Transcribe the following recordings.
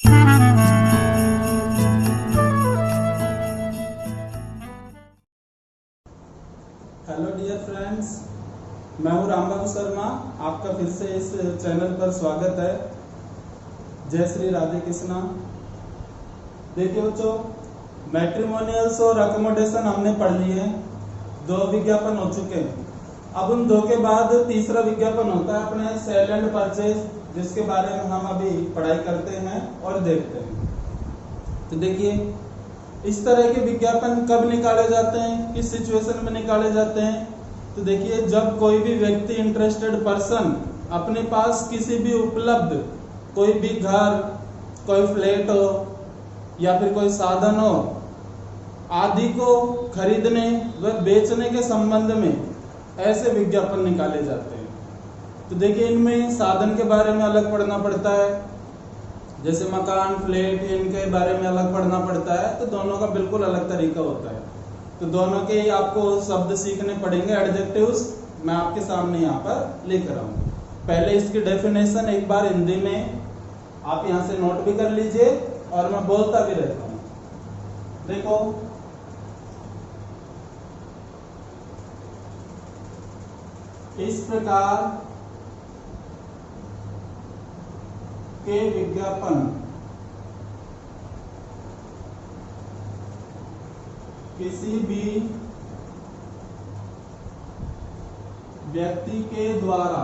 Hello dear friends, मैं हूं रामबाबू शर्मा। आपका फिर से इस चैनल पर स्वागत है। जय श्री राधे कृष्णा। देखिए बच्चों, मैट्रिमोनियल्स और अकोमोडेशन हमने पढ़ लिए, 2 विज्ञापन हो चुके हैं। अब उन 2 के बाद तीसरा विज्ञापन होता है अपने सेल एंड परचेज, जिसके बारे में हम अभी पढ़ाई करते हैं और देखते हैं। तो देखिए, इस तरह के विज्ञापन कब निकाले जाते हैं, किस सिचुएशन में निकाले जाते हैं। तो देखिए, जब कोई भी व्यक्ति, इंटरेस्टेड पर्सन, अपने पास किसी भी उपलब्ध कोई भी घर, कोई फ्लैट हो या फिर कोई साधन हो आदि को खरीदने व बेचने के संबंध में ऐसे विज्ञापन निकाले जाते हैं। तो देखिए, इनमें साधन के बारे में अलग पढ़ना पड़ता है, जैसे मकान, फ्लैट, इनके बारे में अलग पढ़ना पड़ता है। तो दोनों का बिल्कुल अलग तरीका होता है। तो दोनों के आपको शब्द सीखने पड़ेंगे, एडजेक्टिव्स मैं आपके सामने यहाँ पर लिख रहा हूँ। पहले इसकी डेफिनेशन एक बार हिंदी में आप यहाँ से नोट भी कर लीजिए और मैं बोलता भी रहता हूँ। देखो, इस प्रकार के विज्ञापन किसी भी व्यक्ति के द्वारा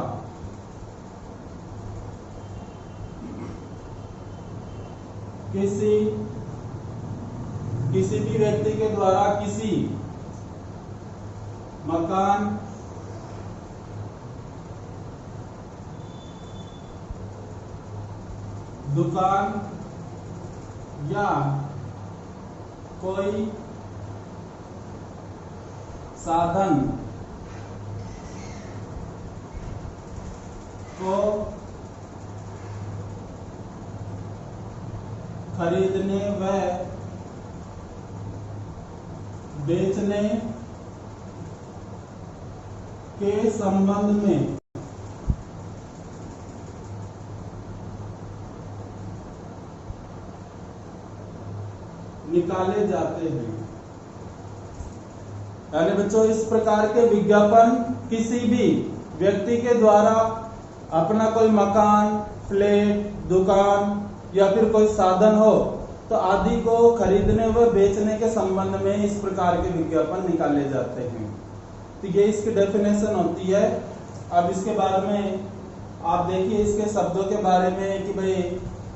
किसी भी व्यक्ति के द्वारा किसी मकान, दुकान या कोई साधन को खरीदने व बेचने के संबंध में निकाले जाते हैं। यानी बच्चों, इस प्रकार के विज्ञापन किसी भी व्यक्ति के द्वारा अपना कोई मकान, फ्लैट, दुकान या फिर कोई साधन हो तो आदि को खरीदने व बेचने के संबंध में इस प्रकार के विज्ञापन निकाले जाते हैं। तो ये इसकी डेफिनेशन होती है। अब इसके बारे में आप देखिए, इसके शब्दों के बारे में कि भाई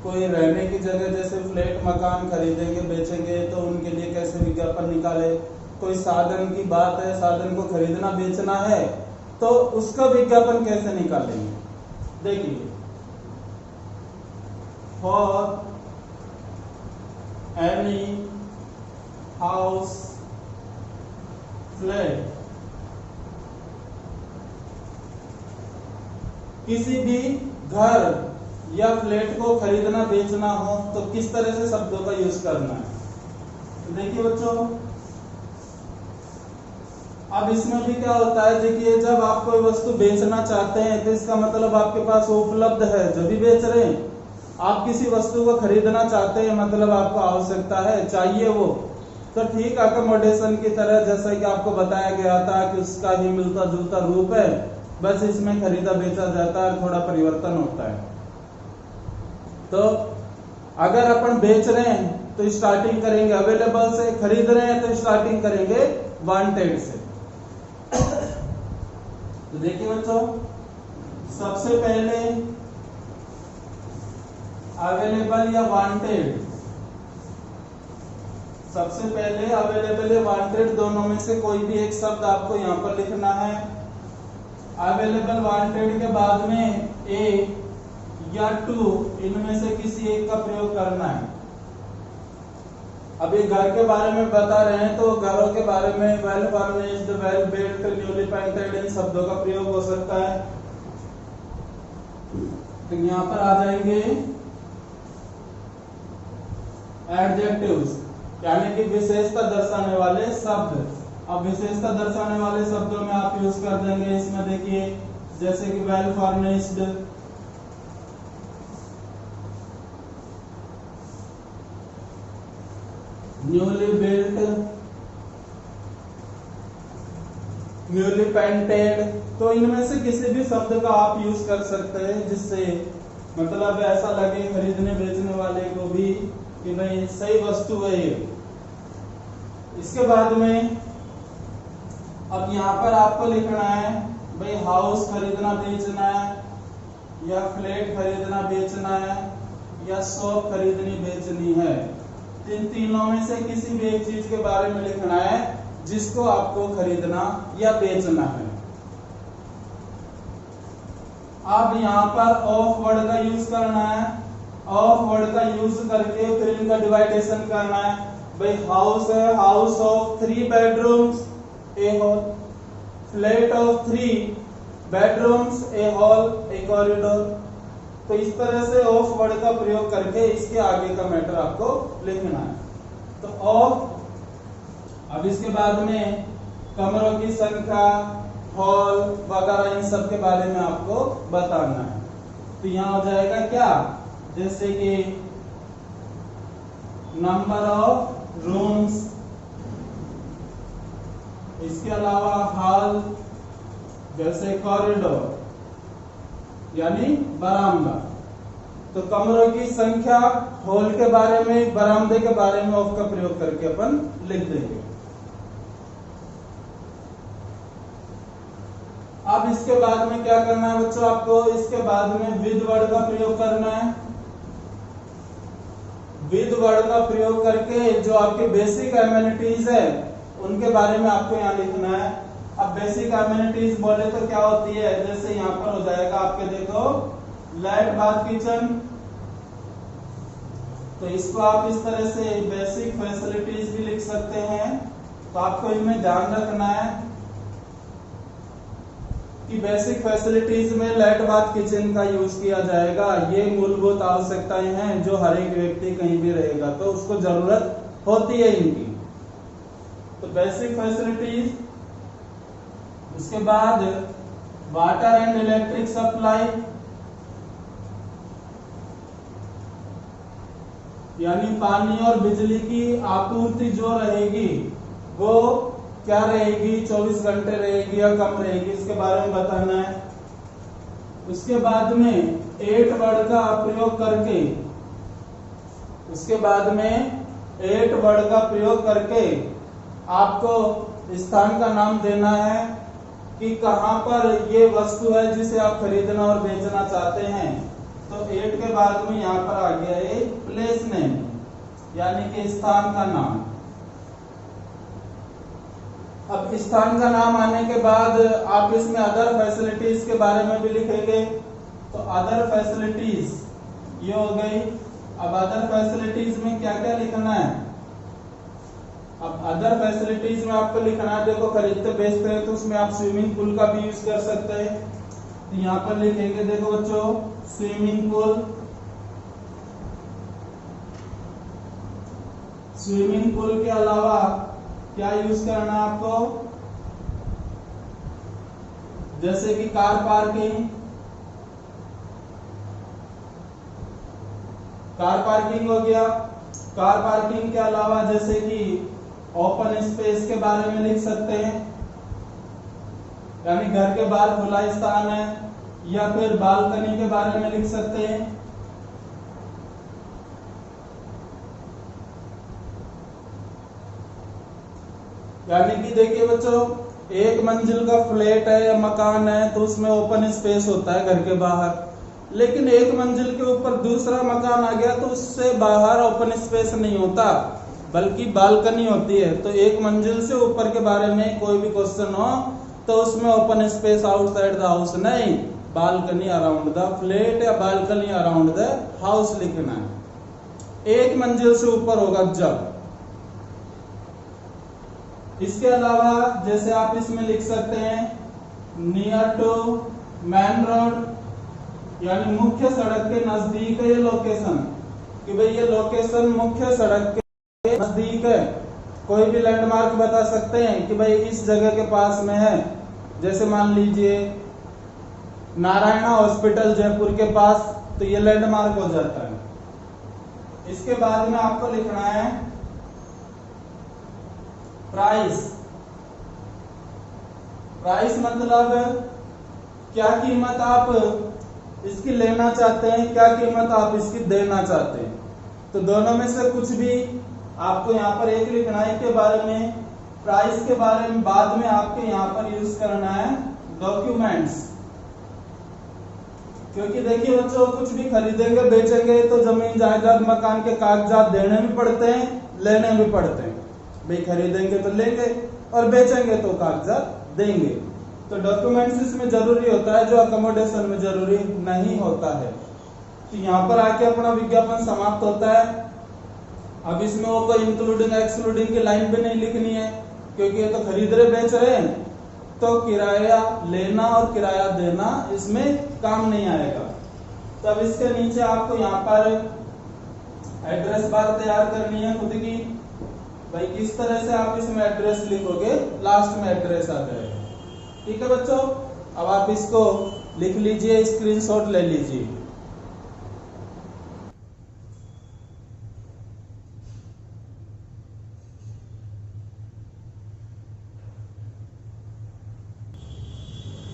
कोई रहने की जगह जैसे फ्लैट, मकान खरीदेंगे, बेचेंगे तो उनके लिए कैसे विज्ञापन निकाले। कोई साधन की बात है, साधन को खरीदना बेचना है तो उसका विज्ञापन कैसे निकालेंगे। देखिए, फॉर एनी हाउस, फ्लैट, किसी भी घर या फ्लैट को खरीदना बेचना हो तो किस तरह से शब्दों का यूज करना है। तो देखिए बच्चों, अब इसमें भी क्या होता है, देखिए, जब आप कोई वस्तु बेचना चाहते हैं तो इसका मतलब आपके पास वो उपलब्ध है जो भी बेच रहे हैं। आप किसी वस्तु को खरीदना चाहते हैं, मतलब आपको आवश्यकता है, चाहिए वो, तो ठीक अकोमोडेशन की तरह, जैसा कि आपको बताया गया था कि उसका ही मिलता जुलता रूप है, बस इसमें खरीदा बेचा जाता है, थोड़ा परिवर्तन होता है। तो अगर अपन बेच रहे हैं तो स्टार्टिंग करेंगे अवेलेबल से, खरीद रहे हैं तो स्टार्टिंग करेंगे वांटेड से। तो देखिए बच्चों, सबसे पहले अवेलेबल या वांटेड, सबसे पहले अवेलेबल या वांटेड दोनों में से कोई भी एक शब्द आपको यहां पर लिखना है। अवेलेबल, वांटेड के बाद में ए या टू, इनमें से किसी एक का प्रयोग करना है। अभी घर के बारे में बता रहे हैं तो घरों के बारे में well furnished, well built, newly painted, इन शब्दों का प्रयोग हो सकता है। तो यहां पर आ जाएंगे एडजेक्टिव्स, यानी कि विशेषता दर्शाने वाले शब्द। अब विशेषता दर्शाने वाले शब्दों में आप यूज कर देंगे, इसमें देखिए, जैसे कि well furnished, newly built, newly painted. तो इनमें से किसी भी शब्द का आप यूज कर सकते हैं जिससे मतलब ऐसा लगे खरीदने बेचने वाले को भी कि भाई सही वस्तु है ये। इसके बाद में अब यहाँ पर आपको लिखना है भाई हाउस खरीदना बेचना है, या फ्लैट खरीदना बेचना है, या शॉप खरीदनी बेचनी है। इन तीनों में से किसी भी एक चीज के बारे में लिखना है जिसको आपको खरीदना या बेचना है। अब यहाँ पर ऑफ वर्ड का यूज करना है। ऑफ वर्ड का यूज करके फिर इनका डिवाइडेशन करना है। भाई हाउस है, house of 3 bedrooms A hall, flat of 3 bedrooms A hall A corridor. तो इस तरह से ऑफ वर्ड का प्रयोग करके इसके आगे का मैटर आपको लिखना है। तो ऑफ, अब इसके बाद में कमरों की संख्या, हॉल वगैरह इन सब के बारे में आपको बताना है। तो यहाँ हो जाएगा क्या, जैसे कि नंबर ऑफ रूम्स, इसके अलावा हॉल जैसे कॉरिडोर यानी बरामदा। तो कमरों की संख्या, हॉल के बारे में, बरामदे के बारे में ऑफ का प्रयोग करके अपन लिख देंगे। अब इसके बाद में क्या करना है बच्चों, आपको इसके बाद में विद वर्ड का प्रयोग करना है। विद वर्ड का प्रयोग करके जो आपके बेसिक एमिनिटीज है उनके बारे में आपको यहाँ लिखना है। अब बेसिक एमिनिटीज बोले तो क्या होती है, जैसे यहाँ पर हो जाएगा आपके देखो लाइट बाथ किचन। तो इसको आप इस तरह से बेसिक फैसिलिटीज भी लिख सकते हैं। तो आपको इनमें ध्यान रखना है कि बेसिक फैसिलिटीज में लाइट बाथ किचन का यूज किया जाएगा। ये मूलभूत आवश्यकताएं हैं जो हर एक व्यक्ति कहीं भी रहेगा तो उसको जरूरत होती है इनकी। तो बेसिक फैसिलिटीज, उसके बाद वाटर एंड इलेक्ट्रिक सप्लाई, यानी पानी और बिजली की आपूर्ति जो रहेगी वो क्या रहेगी, 24 घंटे रहेगी या कम रहेगी, इसके बारे में बताना है। उसके बाद में 8 वर्ड का प्रयोग करके, उसके बाद में 8 वर्ड का प्रयोग करके आपको स्थान का नाम देना है कि कहां पर ये वस्तु है जिसे आप खरीदना और बेचना चाहते हैं। तो 8 के बाद में यहाँ पर आ गया है प्लेस नेम, यानी कि स्थान का नाम। अब स्थान का नाम आने के बाद आप इसमें अदर फैसिलिटीज के बारे में भी लिखेंगे। तो अदर फैसिलिटीज ये हो गई। अब अदर फैसिलिटीज में क्या क्या लिखना है, अब अदर फैसिलिटीज में आपको लिखना है, देखो खरीदते बेचते हैं तो उसमें आप स्विमिंग पूल का भी यूज कर सकते हैं। तो यहाँ पर लिखेंगे देखो बच्चों स्विमिंग पूल, स्विमिंग पूल के अलावा क्या यूज करना है आपको, जैसे कि कार पार्किंग, कार पार्किंग हो गया। कार पार्किंग के अलावा जैसे कि ओपन स्पेस के बारे में लिख सकते हैं, यानी घर के बाहर खुला स्थान है, या फिर बालकनी के बारे में लिख सकते हैं। यानी कि देखिए बच्चों, एक मंजिल का फ्लैट है या मकान है तो उसमें ओपन स्पेस होता है घर के बाहर, लेकिन एक मंजिल के ऊपर दूसरा मकान आ गया तो उससे बाहर ओपन स्पेस नहीं होता बल्कि बालकनी होती है। तो एक मंजिल से ऊपर के बारे में कोई भी क्वेश्चन हो तो उसमें open space outside the house नहीं, बालकनी अराउंड द फ्लैट या बालकनी अराउंड द हाउस लिखना है। एक मंजिल से ऊपर होगा जब। इसके अलावा जैसे आप इसमें लिख सकते हैं नियर टू मेन रोड, यानी मुख्य सड़क के नजदीक है ये लोकेशन, कि भाई ये लोकेशन मुख्य सड़क के नजदीक है। कोई भी लैंडमार्क बता सकते हैं कि भाई इस जगह के पास में है, जैसे मान लीजिए नारायणा हॉस्पिटल जयपुर के पास, तो ये लैंडमार्क हो जाता है। इसके बाद में आपको लिखना है प्राइस, प्राइस मतलब क्या कीमत आप इसकी लेना चाहते हैं, क्या कीमत आप इसकी देना चाहते हैं। तो दोनों में से कुछ भी आपको यहाँ पर एक लिखना है के बारे में, प्राइस के बारे में बाद में आपके यहाँ पर यूज करना है डॉक्यूमेंट्स। क्योंकि देखिए बच्चों, कुछ भी खरीदेंगे बेचेंगे तो जमीन जायदाद मकान के कागजात देने भी पड़ते हैं, लेने भी पड़ते हैं। भाई खरीदेंगे तो लेंगे और बेचेंगे तो कागजात देंगे। तो डॉक्यूमेंट्स इसमें जरूरी होता है, जो अकोमोडेशन में जरूरी नहीं होता है। तो यहाँ पर आके अपना विज्ञापन समाप्त होता है। अब इसमें वो कोई इंक्लूडिंग एक्सक्लूडिंग की लाइन भी नहीं लिखनी है, क्योंकि ये तो खरीद रहे बेच रहे हैं, तो किराया लेना और किराया देना इसमें काम नहीं आएगा। तब इसके नीचे आपको यहाँ पर एड्रेस बार तैयार करनी है खुद की। भाई किस तरह से आप इसमें एड्रेस लिखोगे, लास्ट में एड्रेस आ जाएगा। ठीक है बच्चों, अब आप इसको लिख लीजिए, स्क्रीनशॉट ले लीजिए।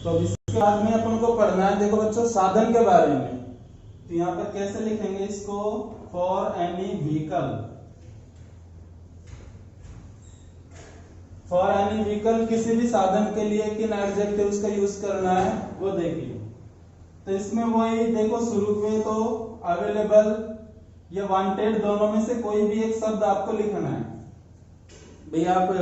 तो इसके बाद में अपन को पढ़ना है, देखो बच्चों, साधन के बारे में। तो यहाँ पर कैसे लिखेंगे इसको, for any vehicle. For any vehicle, किसी भी साधन के लिए किन एडजेक्टिव्स का यूज करना है वो देखिए। तो इसमें वही देखो, शुरू में तो अवेलेबल या वांटेड, दोनों में से कोई भी एक शब्द आपको लिखना है। भाई आप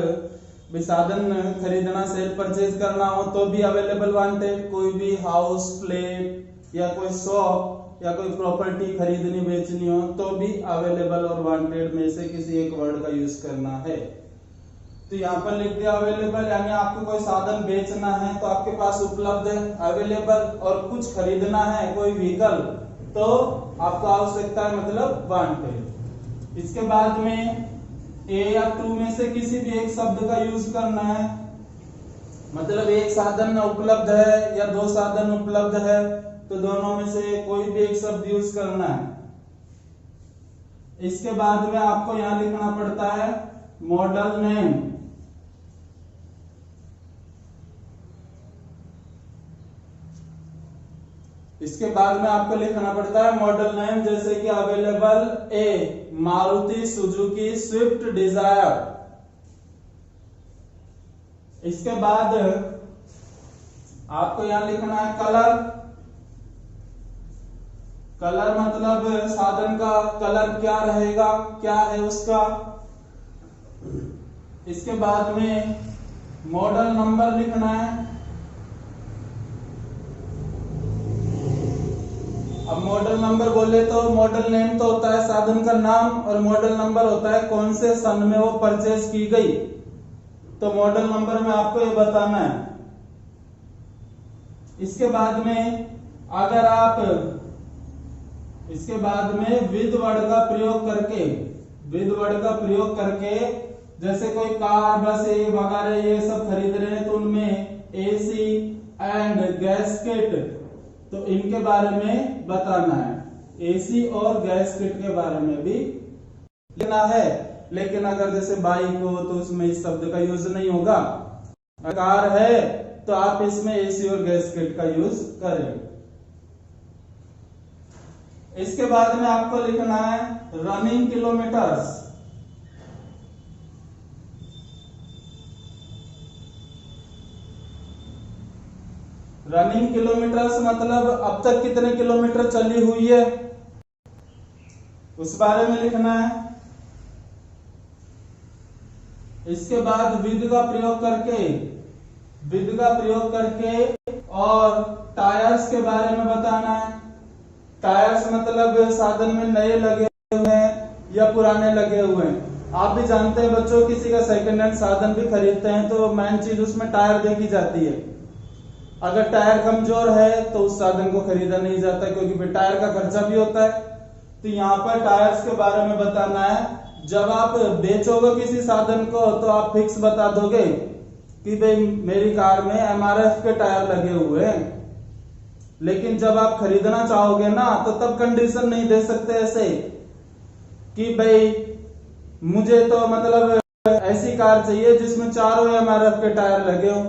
भी साधन खरीदना, सेल परचेज करना हो तो भी अवेलेबल वांटेड, कोई भी हाउस, फ्लैट या कोई शॉप या कोई प्रॉपर्टी खरीदनी बेचनी हो तो भी अवेलेबल और वांटेड में से किसी एक वर्ड का यूज करना है। तो यहाँ पर लिख दिया अवेलेबल, यानी आपको कोई साधन बेचना है तो आपके पास उपलब्ध है अवेलेबल, और कुछ खरीदना है कोई व्हीकल तो आपको आवश्यकता है मतलब वांटेड। इसके बाद में ए या टू में से किसी भी एक शब्द का यूज करना है, मतलब एक साधन उपलब्ध है या दो साधन उपलब्ध है तो दोनों में से कोई भी एक शब्द यूज करना है। इसके बाद में आपको यहां लिखना पड़ता है मॉडल नेम। इसके बाद में आपको लिखना पड़ता है मॉडल नेम, जैसे कि अवेलेबल ए मारुति सुजुकी स्विफ्ट डिजायर। इसके बाद आपको यहां लिखना है कलर। कलर मतलब साधन का कलर क्या रहेगा, क्या है उसका। इसके बाद में मॉडल नंबर लिखना है। अब मॉडल नंबर बोले तो मॉडल नेम तो होता है साधन का नाम, और मॉडल नंबर होता है कौन से सन में वो परचेज की गई। तो मॉडल नंबर में आपको ये बताना है। इसके बाद में अगर आप इसके बाद में विद वर्ड का प्रयोग करके, विद वर्ड का प्रयोग करके जैसे कोई कार, बस वगैरह ये सब खरीद रहे हैं तो उनमें एसी एंड गैसकेट, तो इनके बारे में बताना है। एसी और गैसकेट के बारे में भी लिखना है। लेकिन अगर जैसे बाइक हो तो उसमें इस शब्द का यूज नहीं होगा। कार है तो आप इसमें एसी और गैसकेट का यूज करें। इसके बाद में आपको लिखना है रनिंग किलोमीटर्स। रनिंग किलोमीटर्स मतलब अब तक कितने किलोमीटर चली हुई है उस बारे में लिखना है। इसके बाद विद का प्रयोग करके, विद का प्रयोग करके और टायर्स के बारे में बताना है। टायर्स मतलब साधन में नए लगे हुए हैं या पुराने लगे हुए हैं। आप भी जानते हैं बच्चों, किसी का सेकंड हैंड साधन भी खरीदते हैं तो मेन चीज उसमें टायर देखी जाती है। अगर टायर कमजोर है तो उस साधन को खरीदा नहीं जाता, क्योंकि फिर टायर का खर्चा भी होता है। तो यहाँ पर टायर्स के बारे में बताना है। जब आप बेचोगे किसी साधन को तो आप फिक्स बता दोगे कि भाई मेरी कार में एमआरएफ के टायर लगे हुए हैं। लेकिन जब आप खरीदना चाहोगे ना तो तब कंडीशन नहीं दे सकते ऐसे कि भाई मुझे तो मतलब ऐसी कार चाहिए जिसमें चारों एमआरएफ के टायर लगे हो।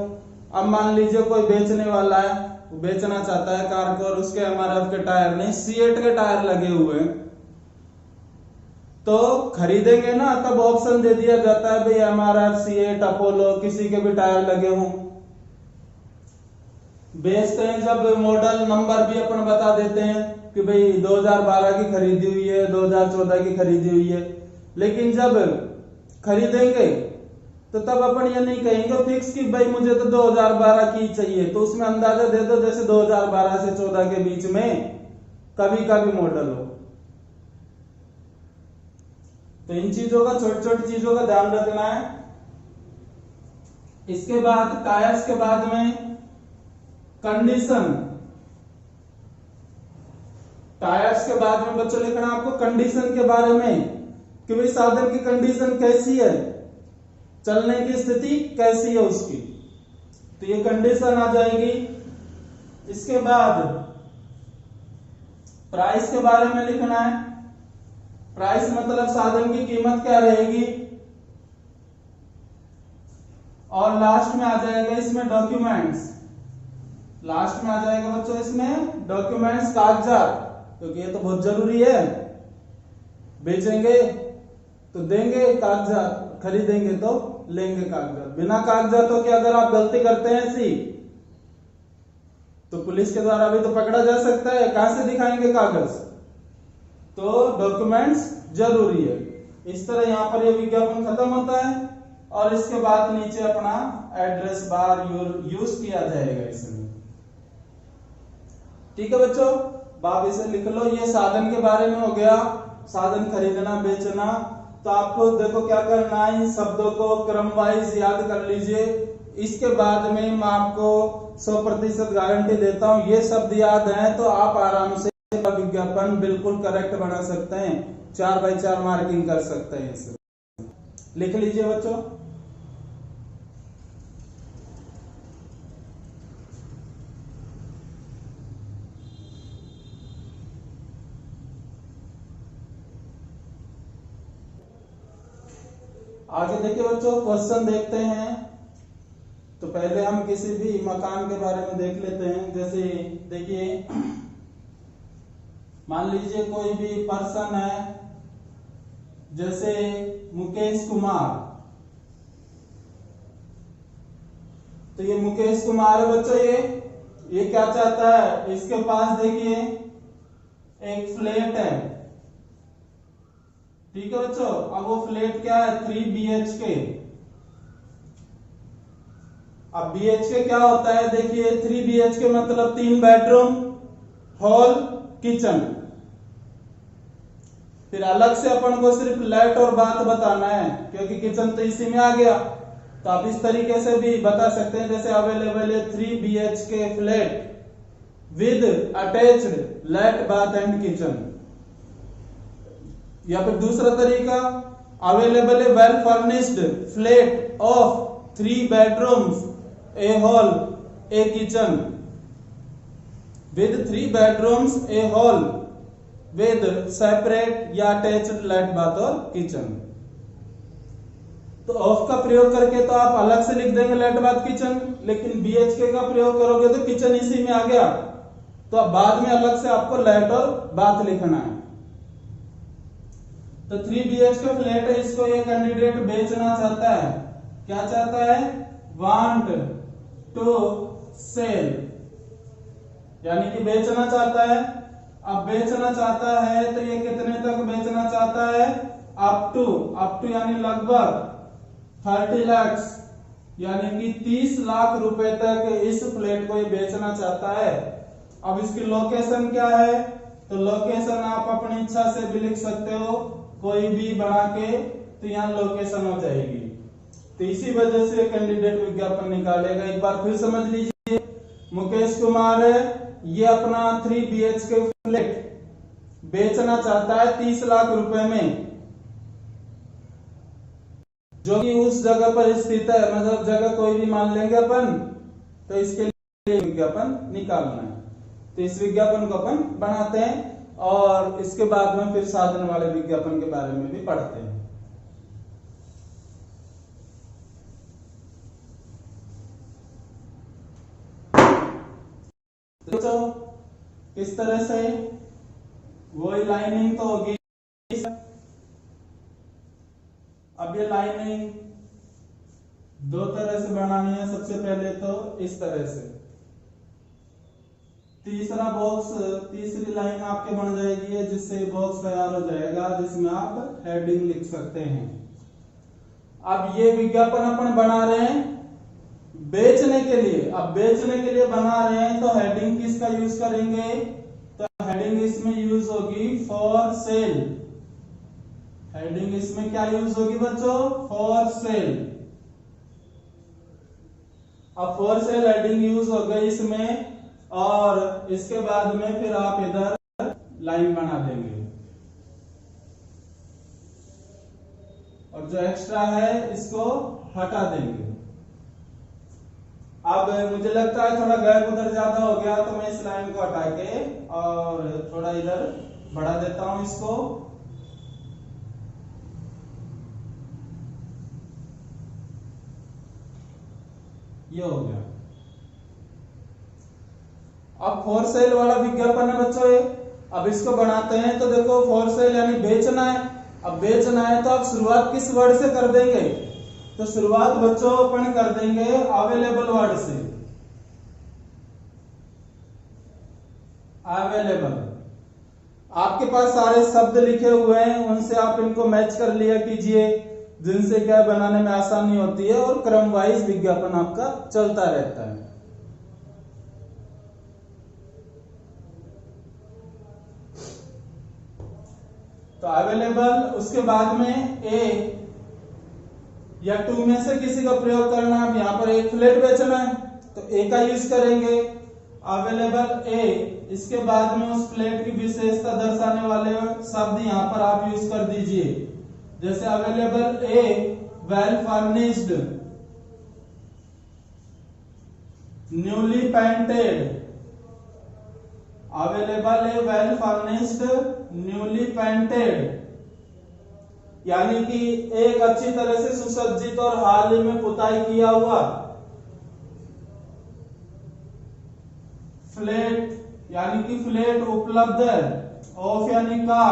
अब मान लीजिए कोई बेचने वाला है, वो बेचना चाहता है कार को और उसके एमआरएफ के टायर नहीं, सीएट के टायर लगे हुए हैं, तो खरीदेंगे ना तब ऑप्शन दे दिया जाता है भाई एमआरएफ, सीएट, अपोलो किसी के भी टायर लगे हों। बेचते हैं जब मॉडल नंबर भी अपन बता देते हैं कि भाई 2012 की खरीदी हुई है, 2014 की खरीदी हुई है। लेकिन जब खरीदेंगे तो तब अपन ये नहीं कहेंगे फिक्स कि भाई मुझे तो 2012 की चाहिए, तो उसमें अंदाजा दे दो जैसे 2012 से 14 के बीच में कभी का भी मॉडल हो। तो इन चीजों का, छोटी छोटी चीजों का ध्यान रखना है। इसके बाद टायर्स के बाद में कंडीशन, टायर्स के बाद में बच्चों लिखना आपको कंडीशन के बारे में कि भाई साधन की कंडीशन कैसी है, चलने की स्थिति कैसी है उसकी, तो ये कंडीशन आ जाएगी। इसके बाद प्राइस के बारे में लिखना है। प्राइस मतलब साधन की कीमत क्या रहेगी। और लास्ट में आ जाएगा इसमें डॉक्यूमेंट्स, लास्ट में आ जाएगा बच्चों इसमें डॉक्यूमेंट्स, कागजात, क्योंकि ये तो बहुत जरूरी है। बेचेंगे तो देंगे कागजात, खरीदेंगे तो लेंगे कागजात। बिना कागजातों के अगर आप गलती करते हैं ऐसी तो पुलिस के द्वारा भी तो पकड़ा जा सकता है, कहां से दिखाएंगे कागज, तो डॉक्यूमेंट्स जरूरी है। इस तरह यहां पर ये विज्ञापन खत्म होता है और इसके बाद नीचे अपना एड्रेस बार यूज किया जाएगा इसमें। ठीक है बच्चों, बाप इसे लिख लो। ये साधन के बारे में हो गया, साधन खरीदना बेचना। तो आपको देखो क्या करना है, इन शब्दों को क्रम वाइज याद कर लीजिए। इसके बाद में मैं आपको 100% गारंटी देता हूं, ये शब्द याद हैं तो आप आराम से विज्ञापन बिल्कुल करेक्ट बना सकते हैं, 4x4 मार्किंग कर सकते हैं। इसे लिख लीजिए बच्चों। आगे देखिए बच्चों, क्वेश्चन देखते हैं। तो पहले हम किसी भी मकान के बारे में देख लेते हैं। जैसे देखिए, मान लीजिए कोई भी पर्सन है, जैसे मुकेश कुमार। तो ये मुकेश कुमार है बच्चों, ये क्या चाहता है, इसके पास देखिए एक फ्लैट है। ठीक है बच्चों, अब वो फ्लैट क्या है, 3 BHK। अब BHK क्या होता है, देखिए 3 BHK मतलब 3 बेडरूम, हॉल, किचन। फिर अलग से अपन को सिर्फ लाइट और बाथ बताना है, क्योंकि किचन तो इसी में आ गया। तो आप इस तरीके से भी बता सकते हैं, जैसे अवेलेबल है 3 BHK flat with attached light, bath and kitchen. या फिर दूसरा तरीका, अवेलेबल है well furnished flat of 3 bedrooms, A hall, A kitchen, with 3 bedrooms, A hall, with separate या अटैच्ड लाइट, बाथ और किचन। तो ऑफ का प्रयोग करके तो आप अलग से लिख देंगे लाइट, बाथ, किचन, लेकिन BHK का प्रयोग करोगे तो किचन इसी में आ गया, तो अब बाद में अलग से आपको लाइट और बाथ लिखना है। तो 3 BHK फ्लैट है, इसको ये कैंडिडेट बेचना चाहता है। क्या चाहता है, वांट टू सेल, यानी कि बेचना चाहता है। अब बेचना चाहता है तो ये कितने तक बेचना चाहता है, अप टू यानी लगभग 30 लाख, यानी कि 30 लाख रुपए तक इस फ्लैट को ये बेचना चाहता है। अब इसकी लोकेशन क्या है, तो लोकेशन आप अपनी इच्छा से भी लिख सकते हो, कोई भी बना के, तो यहाँ लोकेशन हो जाएगी। तो इसी वजह से कैंडिडेट विज्ञापन निकालेगा। एक बार फिर समझ लीजिए, मुकेश कुमार है, ये अपना 3 BHK फ्लैट बेचना चाहता है 30 लाख रुपए में, जो कि उस जगह पर स्थित है। मतलब जगह कोई भी मान लेंगे अपन, तो इसके लिए विज्ञापन निकालना है। तो इस विज्ञापन को अपन बनाते हैं और इसके बाद में फिर साधन वाले विज्ञापन के बारे में भी पढ़ते हैं। तो किस तरह से, वही लाइनिंग तो होगी। अब ये लाइनिंग दो तरह से बनानी है। सबसे पहले तो इस तरह से, तीसरा बॉक्स, तीसरी लाइन आपके बन जाएगी जिससे बॉक्स तैयार हो जाएगा जिसमें आप हेडिंग लिख सकते हैं। अब ये विज्ञापन अपन बना रहे हैं बेचने के लिए। अब बेचने के लिए बना रहे हैं तो हेडिंग किसका यूज करेंगे, तो हेडिंग इसमें यूज होगी फॉर सेल। हेडिंग इसमें क्या यूज होगी बच्चों, फॉर सेल। अब फॉर सेल हेडिंग यूज हो गई इसमें, और इसके बाद में फिर आप इधर लाइन बना देंगे और जो एक्स्ट्रा है इसको हटा देंगे। अब मुझे लगता है थोड़ा गैप उधर ज्यादा हो गया तो मैं इस लाइन को हटा के और थोड़ा इधर बढ़ा देता हूं इसको। ये हो गया। अब फॉर सेल वाला विज्ञापन है बच्चों ये। अब इसको बनाते हैं तो देखो फॉर सेल यानी बेचना है। अब बेचना है तो आप शुरुआत किस वर्ड से कर देंगे, तो शुरुआत बच्चों अपन कर देंगे अवेलेबल वर्ड से। अवेलेबल, आपके पास सारे शब्द लिखे हुए हैं, उनसे आप इनको मैच कर लिया कीजिए, जिनसे क्या बनाने में आसानी होती है और क्रम वाइज विज्ञापन आपका चलता रहता है। तो अवेलेबल, उसके बाद में ए या टू में से किसी का प्रयोग करना। अब यहाँ पर एक फ्लैट बेचना है तो ए का यूज करेंगे, अवेलेबल ए। इसके बाद में उस फ्लैट की विशेषता दर्शाने वाले शब्द यहाँ पर आप यूज कर दीजिए, जैसे available a well furnished, newly painted. Available a well furnished newly painted, यानी कि एक अच्छी तरह से सुसज्जित और हाल ही में पुताई किया हुआ। फ्लैट यानी कि फ्लैट उपलब्ध है, ऑफ यानी का।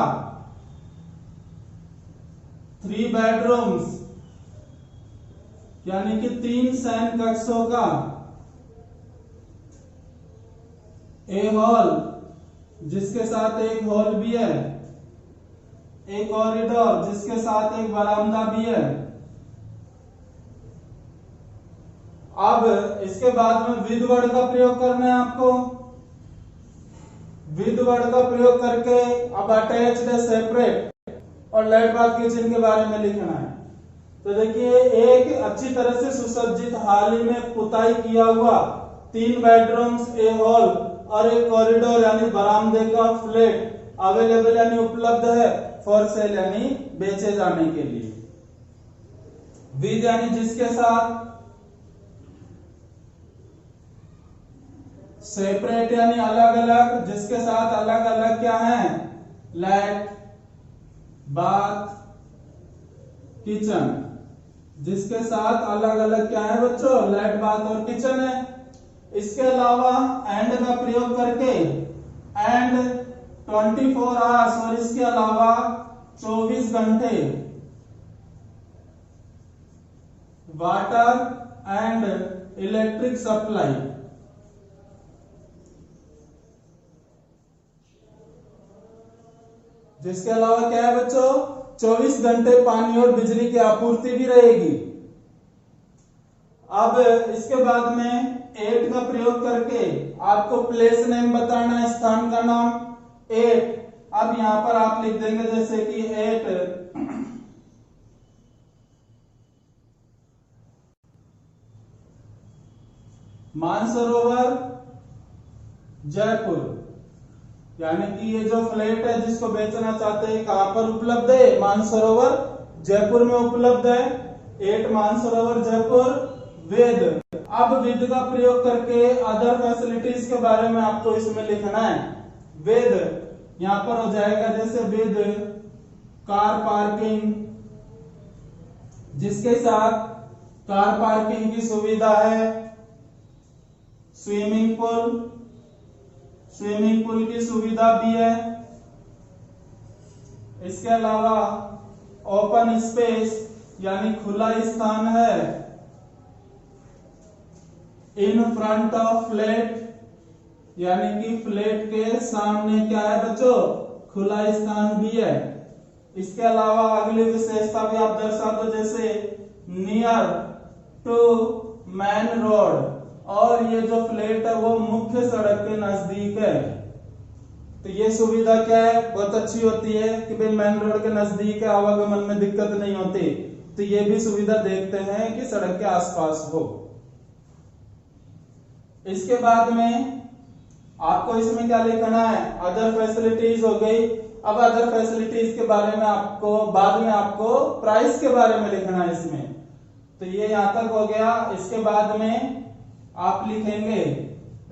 3 बेडरूम्स यानी कि 3 शयन कक्षों का। ए हॉल जिसके साथ एक हॉल भी है, एक कॉरिडोर जिसके साथ एक बरामदा भी है। अब इसके बाद में विद वर्ड का प्रयोग करना है आपको। विद वर्ड का प्रयोग करके अब अटैच्ड है, सेपरेट और लेट बाथ किचन के बारे में लिखना है। तो देखिए एक अच्छी तरह से सुसज्जित हाल ही में पुताई किया हुआ 3 बेडरूम्स, ए हॉल और एक कॉरिडोर यानी बरामदे का फ्लैट अवेलेबल यानी उपलब्ध है, फॉर सेल यानी बेचे जाने के लिए। विद यानी जिसके साथ, सेपरेट यानी अलग अलग, जिसके साथ अलग अलग क्या है, लेट बाथ किचन, जिसके साथ अलग अलग क्या है बच्चों, लेट बाथ और किचन है। इसके अलावा एंड का प्रयोग करके एंड 24 आवर्स और इसके अलावा 24 घंटे वाटर एंड इलेक्ट्रिक सप्लाई। जिसके अलावा क्या है बच्चों, 24 घंटे पानी और बिजली की आपूर्ति भी रहेगी। अब इसके बाद में 8 का प्रयोग करके आपको प्लेस नेम बताना है, स्थान का नाम 8। अब यहां पर आप लिख देंगे जैसे कि 8 मानसरोवर जयपुर, यानी कि ये जो फ्लैट है जिसको बेचना चाहते हैं कहां पर उपलब्ध है, मानसरोवर जयपुर में उपलब्ध है। 8 मानसरोवर जयपुर विद। अब विद का प्रयोग करके अदर फैसिलिटीज के बारे में आपको इसमें लिखना है। विद यहां पर हो जाएगा जैसे विद कार पार्किंग, जिसके साथ कार पार्किंग की सुविधा है, स्विमिंग पूल, स्विमिंग पूल की सुविधा भी है। इसके अलावा ओपन स्पेस यानी खुला स्थान है। इन फ्रंट ऑफ फ्लैट यानी कि फ्लैट के सामने क्या है बच्चों, खुला स्थान भी है। इसके अलावा अगली विशेषता भी आप दर्शा दो, जैसे नियर टू मेन रोड, और ये जो फ्लैट है वो मुख्य सड़क के नजदीक है। तो ये सुविधा क्या है, बहुत अच्छी होती है कि भाई मेन रोड के नजदीक है, आवागमन में दिक्कत नहीं होती। तो ये भी सुविधा देखते हैं कि सड़क के आसपास हो। इसके बाद में आपको इसमें क्या लिखना है, अदर फैसिलिटीज हो गई। अब अदर फैसिलिटीज के बारे में आपको बाद में आपको प्राइस के बारे में लिखना है इसमें। तो ये यहां तक हो गया। इसके बाद में आप लिखेंगे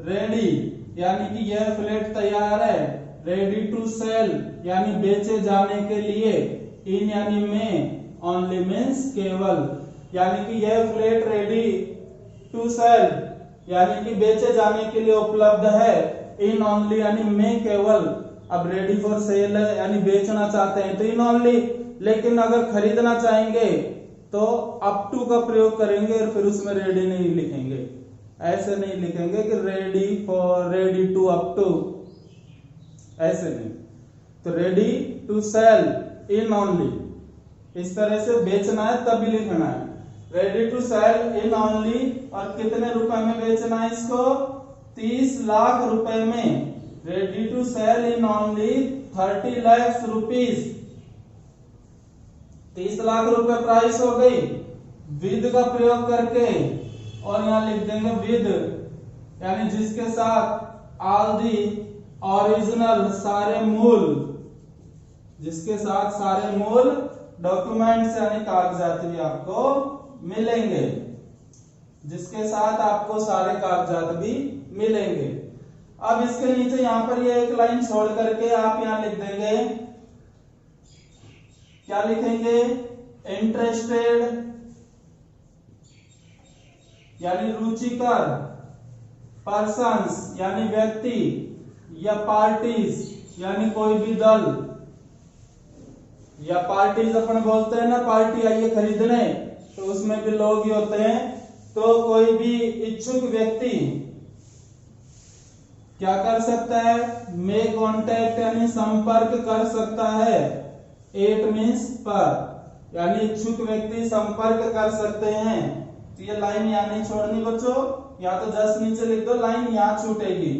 रेडी, यानी कि यह फ्लैट तैयार है। रेडी टू सेल यानी बेचे जाने के लिए। इन यानी में, ओनली मीन्स केवल, यानी कि यह फ्लैट रेडी टू सेल यानी कि बेचे जाने के लिए उपलब्ध है। इन ओनली यानी में केवल। अब रेडी फॉर सेल है यानी बेचना चाहते हैं तो इन ओनली, लेकिन अगर खरीदना चाहेंगे तो अप टू का प्रयोग करेंगे और फिर उसमें रेडी नहीं लिखेंगे। ऐसे नहीं लिखेंगे कि ready for, ready to, up to, ऐसे नहीं। तो ready to sell in only, इस तरह से बेचना है तभी लिखना है। Ready to sell in only, और कितने रुपए में बेचना है इसको, 30 लाख रुपए में। Ready to sell in only 30 lakh rupees. 30 lakh रुपए प्राइस हो गई विद का प्रयोग करके, और यहां लिख देंगे विद यानी जिसके साथ ऑल दी ओरिजिनल, सारे मूल, जिसके साथ सारे मूल डॉक्यूमेंट्स यानी कागजात भी आपको मिलेंगे, जिसके साथ आपको सारे कागजात भी मिलेंगे। अब इसके नीचे यहां पर ये एक लाइन छोड़ करके आप यहां लिख देंगे, क्या लिखेंगे, इंटरेस्टेड यानी रुचिकर, पर्सन्स यानी व्यक्ति, या पार्टीज यानी कोई भी दल, या पार्टीज अपन बोलते हैं ना, पार्टी आई है खरीदने, तो उसमें भी लोग ही होते हैं। तो कोई भी इच्छुक व्यक्ति क्या कर सकता है, मे कॉन्टेक्ट यानी संपर्क कर सकता है। एट मीन्स पर, यानी इच्छुक व्यक्ति संपर्क कर सकते हैं। तो ये लाइन यहां नहीं छोड़नी बच्चों, या तो जस्ट नीचे लिख दो, लाइन यहां छूटेगी।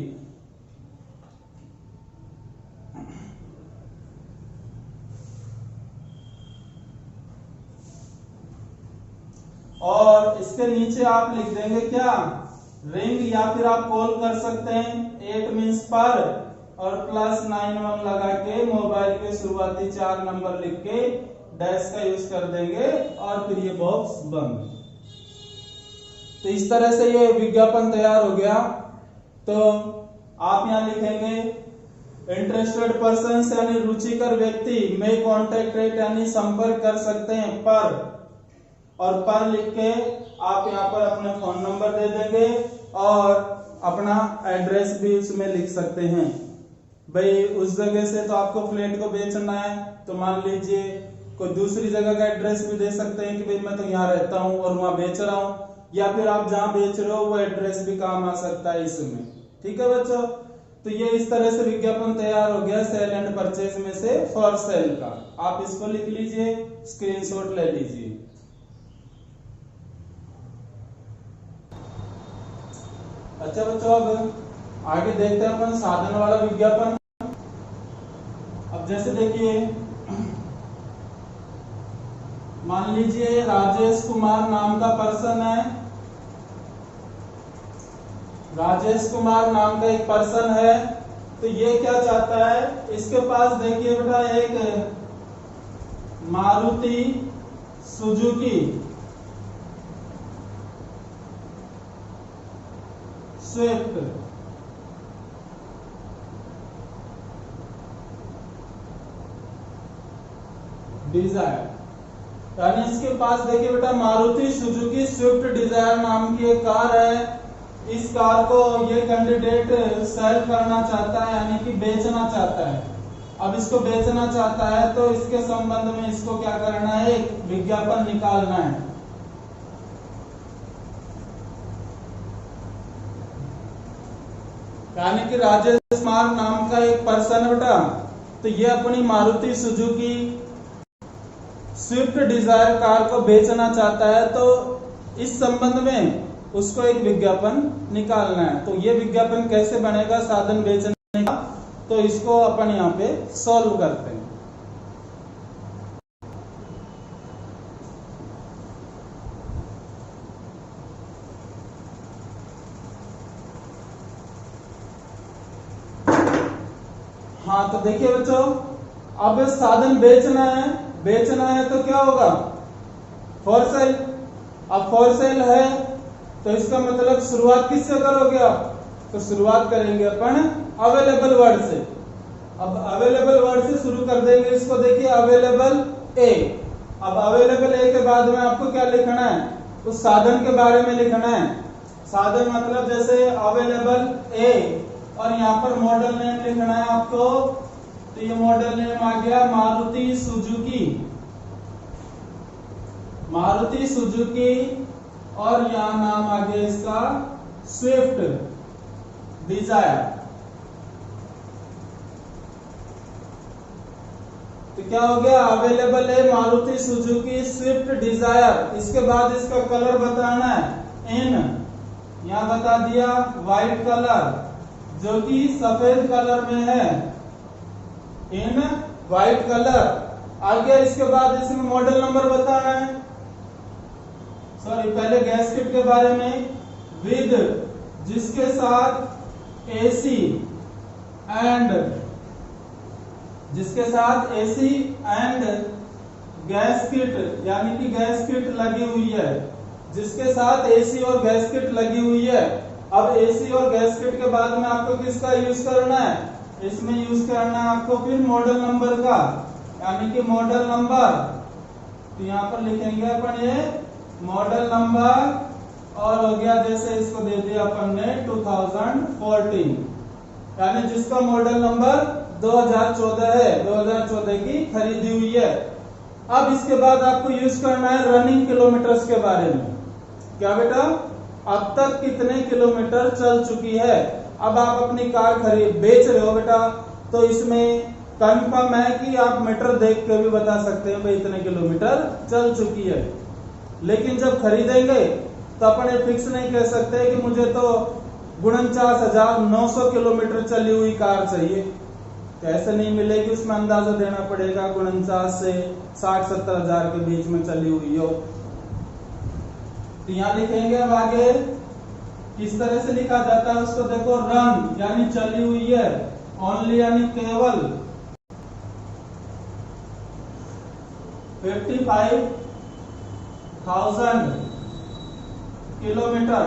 और इसके नीचे आप लिख देंगे क्या, रिंग, या फिर आप कॉल कर सकते हैं। 8 मीन्स पर, और +91 लगा के मोबाइल के शुरुआती 4 नंबर लिख के डैश का यूज कर देंगे, और फिर ये बॉक्स बंद। तो इस तरह से ये विज्ञापन तैयार हो गया। तो आप यहां लिखेंगे इंटरेस्टेड पर्सन्स यानी रुचिकर व्यक्ति, मे कॉन्टेक्ट यानी संपर्क कर सकते हैं, पर, और पर लिख के आप यहाँ पर अपने फोन नंबर दे देंगे और अपना एड्रेस भी उसमें लिख सकते हैं। भाई उस जगह से तो आपको फ्लैट को बेचना है, तो मान लीजिए कोई दूसरी जगह का एड्रेस भी दे सकते हैं कि भाई मैं तो यहाँ रहता हूँ और वहां बेच रहा हूँ, या फिर आप जहाँ बेच रहे हो वो एड्रेस भी काम आ सकता है इसमें। ठीक है बच्चों, तो ये इस तरह से विज्ञापन तैयार हो गया सेल एंड परचेज में से फॉर सेल का। आप इसको लिख लीजिए, स्क्रीनशॉट ले लीजिए। अच्छा बच्चों, अब आगे देखते हैं अपन साधन वाला विज्ञापन। अब जैसे देखिए, मान लीजिए राजेश कुमार नाम का पर्सन है, राजेश कुमार नाम का एक पर्सन है। तो ये क्या चाहता है, इसके पास देखिए बेटा एक मारुति सुजुकी स्विफ्ट डिजायर, यानी इसके पास देखिए बेटा मारुति सुजुकी स्विफ्ट डिजायर नाम की एक कार है। इस कार को ये कैंडिडेट सेल करना चाहता है, यानी कि बेचना चाहता है। अब इसको बेचना चाहता है तो इसके संबंध में इसको क्या करना है, एक विज्ञापन निकालना है। यानी कि राजेश कुमार नाम का एक पर्सन बेटा, तो ये अपनी Maruti Suzuki Swift Dzire car को बेचना चाहता है, तो इस संबंध में उसको एक विज्ञापन निकालना है। तो ये विज्ञापन कैसे बनेगा साधन बेचने का, तो इसको अपन यहाँ पे सॉल्व करते हैं। हाँ, तो देखिए बच्चों, अब साधन बेचना है तो क्या होगा, फॉर सेल। अब फॉर सेल है तो इसका मतलब शुरुआत किससे करोगे आप, तो शुरुआत करेंगे अपन अवेलेबल वर्ड से। अब अवेलेबल वर्ड से शुरू कर देंगे इसको। देखिए अवेलेबल ए। अब अवेलेबल ए के बाद में आपको क्या लिखना है, उस साधन के बारे में लिखना है। साधन मतलब जैसे अवेलेबल ए, और यहाँ पर मॉडल नेम लिखना है आपको। तो ये मॉडल नेम आ गया मारुति सुजुकी, और यहाँ नाम आ गया इसका स्विफ्ट डिजायर। तो क्या हो गया, अवेलेबल है मारुति सुजुकी स्विफ्ट डिजायर। इसके बाद इसका कलर बताना है, इन यहाँ बता दिया व्हाइट कलर, जो कि सफेद कलर में है, इन व्हाइट कलर। आगे इसके बाद इसमें मॉडल नंबर बताना है। सॉरी, पहले गैस्केट के बारे में, विद जिसके साथ एसी एंड गैस्केट, यानी कि गैस्केट लगी हुई है, जिसके साथ एसी और गैस्केट लगी हुई है। अब एसी और गैस्केट के बाद में आपको किसका यूज करना है, इसमें यूज करना है आपको फिर मॉडल नंबर का, यानी कि मॉडल नंबर। तो यहाँ पर लिखेंगे अपन ये मॉडल नंबर, और हो गया जैसे इसको दे दिया अपन ने 2014, यानी जिसका मॉडल नंबर 2014 है, 2014 की खरीदी हुई है। अब इसके बाद आपको यूज करना है रनिंग किलोमीटर्स के बारे में। क्या बेटा, अब तक कितने किलोमीटर चल चुकी है। अब आप अपनी कार बेच रहे हो बेटा, तो इसमें कंफर्म है कि आप मीटर देख के भी बता सकते हैं भाई इतने किलोमीटर चल चुकी है। लेकिन जब खरीदेंगे तो अपन ये फिक्स नहीं कह सकते कि मुझे तो 49,900 किलोमीटर चली हुई कार चाहिए, तो ऐसे नहीं मिलेगी। उसमें अंदाजा देना पड़ेगा 49 से 60-70 हजार के बीच में चली हुई हो। तो यहाँ लिखेंगे अब आगे किस तरह से लिखा जाता है उसको देखो। रन यानी चली हुई है, ओनली यानी केवल 55,000 किलोमीटर,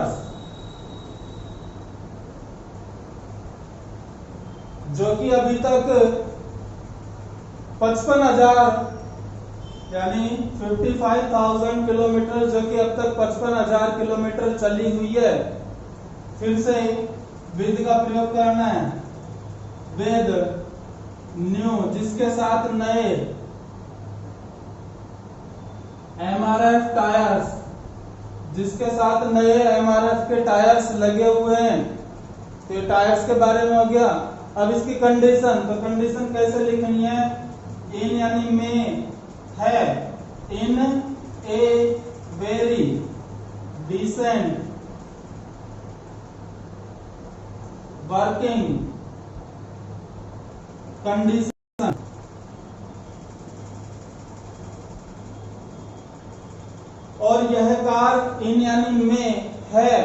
जो कि अभी तक 55,000 यानी 55,000 किलोमीटर, जो कि अब तक 55,000 किलोमीटर चली हुई है। फिर से विद का प्रयोग करना है, विद न्यू जिसके साथ नए एमआरएफ टायर्स, जिसके साथ नए एमआरएफ के टायर्स लगे हुए हैं। तो ये टायर्स के बारे में हो गया। अब इसकी कंडीशन, तो कंडीशन कैसे लिखनी है, इन यानी में है, in a very decent working condition. और यह कार इन यानी में है,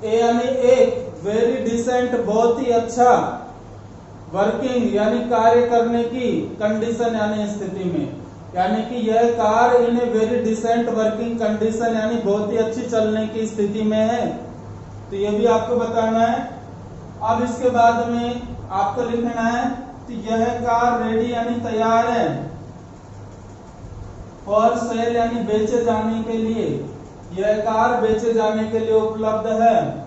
ए यानी एक, वेरी डिसेंट बहुत ही अच्छा, वर्किंग यानी कार्य करने की, कंडीशन यानी स्थिति में, यानी कि यह car in a very decent working condition यानी बहुत ही अच्छी चलने की स्थिति में है। तो ये भी आपको बताना है। अब इसके बाद में आपको लिखना है कि यह कार रेडी यानी तैयार है, फॉर सेल यानी बेचे जाने के लिए, यह कार बेचे जाने के लिए उपलब्ध है।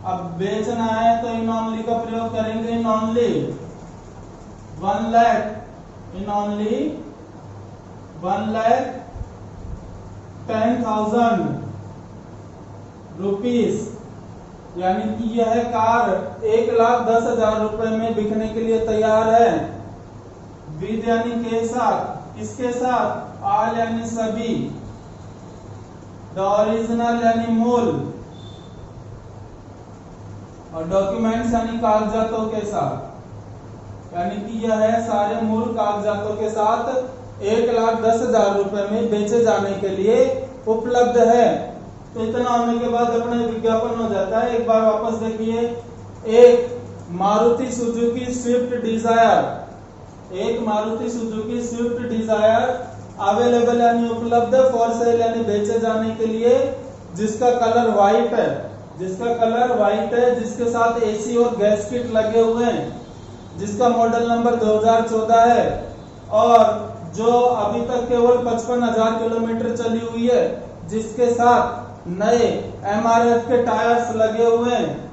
अब बेचना है तो इन ओनली का प्रयोग करेंगे। In only 1 lakh, in only 1,10,000 rupees, यानी कि यह कार 1,10,000 रुपए में बिकने के लिए तैयार है। विद यानी के साथ, किसके साथ? ऑल यानी सभी, द ओरिजिनल यानी मूल, और डॉक्यूमेंट्स यानी कागजातों के साथ, यानी कि यह है सारे मूल कागजातों के साथ 1,10,000 रुपए में बेचे जाने के लिए उपलब्ध है। तो इतना होने के बाद अपना विज्ञापन हो जाता है। एक बार वापस देखिए, एक मारुति सुजुकी स्विफ्ट डिजायर, एक Maruti Suzuki Swift Dzire available यानी उपलब्ध, फॉर सेल यानी बेचे जाने के लिए, जिसका कलर व्हाइट है, जिसका कलर व्हाइट है, जिसके साथ एसी और गैस किट लगे हुए हैं, जिसका मॉडल नंबर 2014 है, और जो अभी तक केवल 55,000 किलोमीटर चली हुई है, जिसके साथ नए MRF के टायर्स लगे हुए हैं,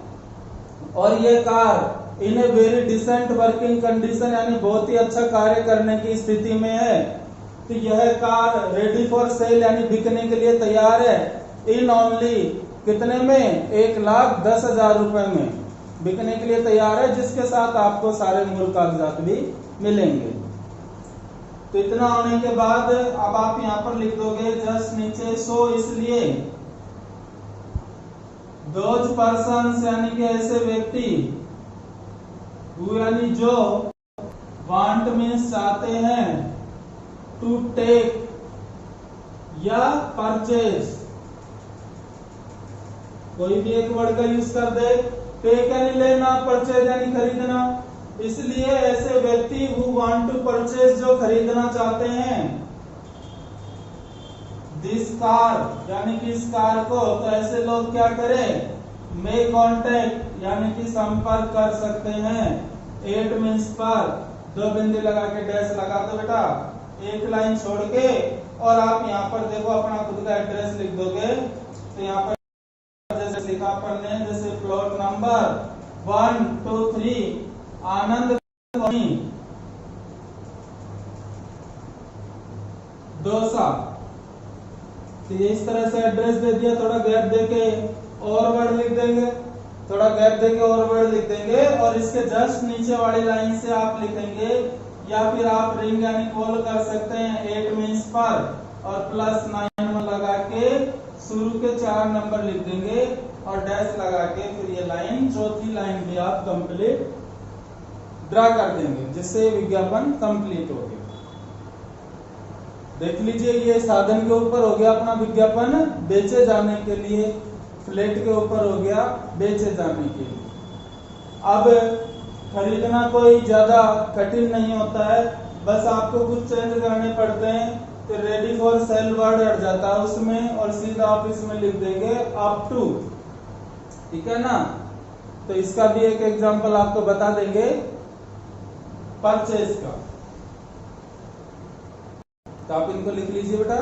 और ये car in a very decent working condition यानी बहुत ही अच्छा कार्य करने की स्थिति में है। तो यह कार रेडी फॉर सेल यानी बिकने के लिए तैयार है। इन ओनली कितने में? 1,10,000 रुपए में बिकने के लिए तैयार है, जिसके साथ आपको सारे मूल कागजात भी मिलेंगे। तो इतना होने के बाद अब आप यहाँ पर लिख दोगे जस्ट नीचे, सो इसलिए दोज पर्सन्स यानी कि ऐसे व्यक्ति, हु यानी जो, वांट मीन्स चाहते हैं, टू टेक या परचेज, कोई भी एक वर्ड का यूज कर दे, टेक यानी लेना, परचेज यानी खरीदना, इसलिए ऐसे व्यक्ति हु वांट टू परचेज जो खरीदना चाहते हैं, दिस कार यानी कि इस कार को, तो ऐसे लोग क्या करें? मे कॉन्टेक्ट यानी कि संपर्क कर सकते हैं। 8 मीन्स पर 2 बिंदु लगा के डैश लगा दो बेटा, एक लाइन छोड़ के, और आप यहाँ पर देखो अपना खुद का एड्रेस लिख दोगे। तो यहाँ पर जैसे लिखा अपन ने, जैसे प्लॉट नंबर 1, 2, 3 आनंद डोसा, तो इस तरह से एड्रेस दे दिया। थोड़ा गैप देके और वर्ड लिख देंगे, थोड़ा गैप देके और वर्ड लिख देंगे, और इसके जस्ट नीचे वाली लाइन से आप लिखेंगे, या फिर आप रिंग यानी कॉल कर सकते हैं 8 मीन्स पर, और +9 लगा के शुरू के 4 नंबर लिख देंगे, और डैश लगा के फिर ये लाइन, चौथी लाइन भी आप कंप्लीट ड्रा कर देंगे, जिससे विज्ञापन कंप्लीट हो गया। देख लीजिए, ये साधन के ऊपर हो गया अपना विज्ञापन बेचे जाने के लिए, फ्लैट के ऊपर हो गया बेचे जाने के लिए। अब खरीदना कोई ज्यादा कठिन नहीं होता है, बस आपको कुछ चेंज करने पड़ते हैं। तो रेडी फॉर सेल वर्ड हट जाता है उसमें, और सीधा आप इसमें लिख देंगे अप टू, ठीक है ना। तो इसका भी एक एग्जांपल आपको बता देंगे परचेज का, तो आप इनको लिख लीजिए बेटा।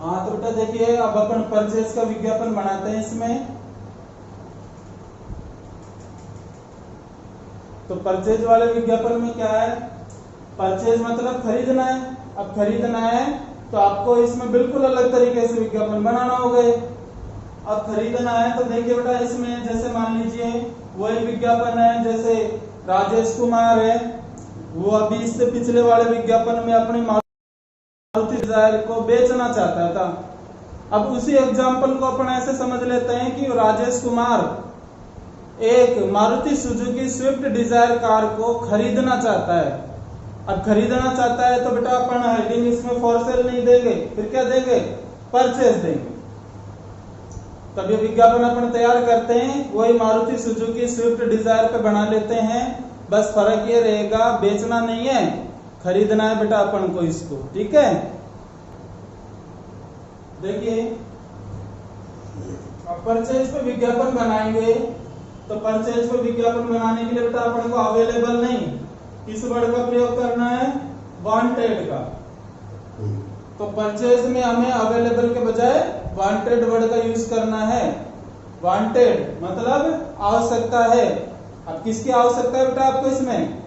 हाँ, तो बेटा देखिए, अब अपन परचेज का विज्ञापन बनाते हैं इसमें। तो परचेज वाले विज्ञापन में क्या है? परचेज मतलब खरीदना है। अब खरीदना है तो आपको इसमें बिल्कुल अलग तरीके से विज्ञापन बनाना होगा। अब खरीदना है तो देखिए बेटा, इसमें जैसे मान लीजिए वही विज्ञापन है, जैसे राजेश कुमार है, वो अभी इससे पिछले वाले विज्ञापन में अपनी मारुति डिजायर को बेचना चाहता था। अब उसी एग्जाम्पल को अपन ऐसे समझ लेते हैं कि राजेश कुमार एक Maruti Suzuki Swift Dzire car को खरीदना चाहता है। अब खरीदना चाहता है तो बेटा अपन हेडिंग इसमें फॉर सेल नहीं देंगे, फिर क्या देंगे? परचेज देंगे। तब ये विज्ञापन अपन तैयार करते हैं, वही मारुति सुजुकी स्विफ्ट डिजायर पे बना लेते हैं। बस फर्क ये रहेगा, बेचना नहीं है, खरीदना है बेटा अपन को इसको, ठीक है। देखिए, अब परचेज पे विज्ञापन बनाएंगे तो परचेज पे विज्ञापन बनाने के लिए बेटा अपन को अवेलेबल नहीं, किस वर्ड का प्रयोग करना है? वांटेड का। तो परचेज में हमें अवेलेबल के बजाय वांटेड वर्ड का यूज करना है। वांटेड मतलब आवश्यकता है। अब किसकी आवश्यकता है बेटा आपको इसमें?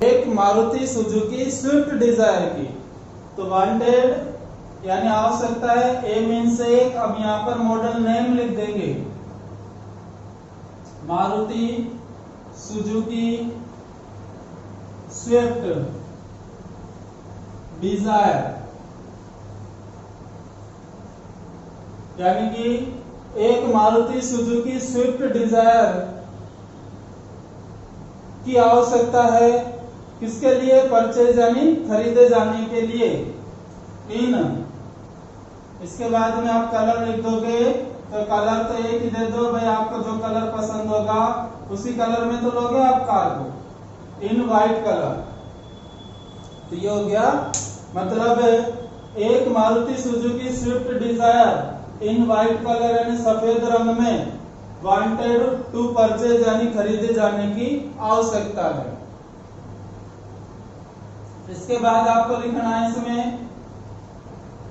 एक मारुति सुजुकी स्विफ्ट डिजायर की। तो वांटेड यानी आवश्यकता है, ए मीन्स एक। अब यहां पर मॉडल नेम लिख देंगे, मारुति सुजुकी स्विफ्ट डिजायर, यानी कि एक मारुति सुजुकी स्विफ्ट डिजायर की आवश्यकता है। किसके लिए? परचेज यानी खरीदे जाने के लिए। इन, इसके बाद में आप कलर लिख दोगे, तो कलर तो एक ही दे दो भाई, आपको जो कलर पसंद होगा उसी कलर में तो लोगे आप कार को, इन व्हाइट कलर। तो ये हो गया, मतलब एक Maruti Suzuki Swift Dzire in white colour यानी सफेद रंग में, वांटेड टू परचेज यानी खरीदे जाने की आवश्यकता है। इसके बाद आपको लिखना है इसमें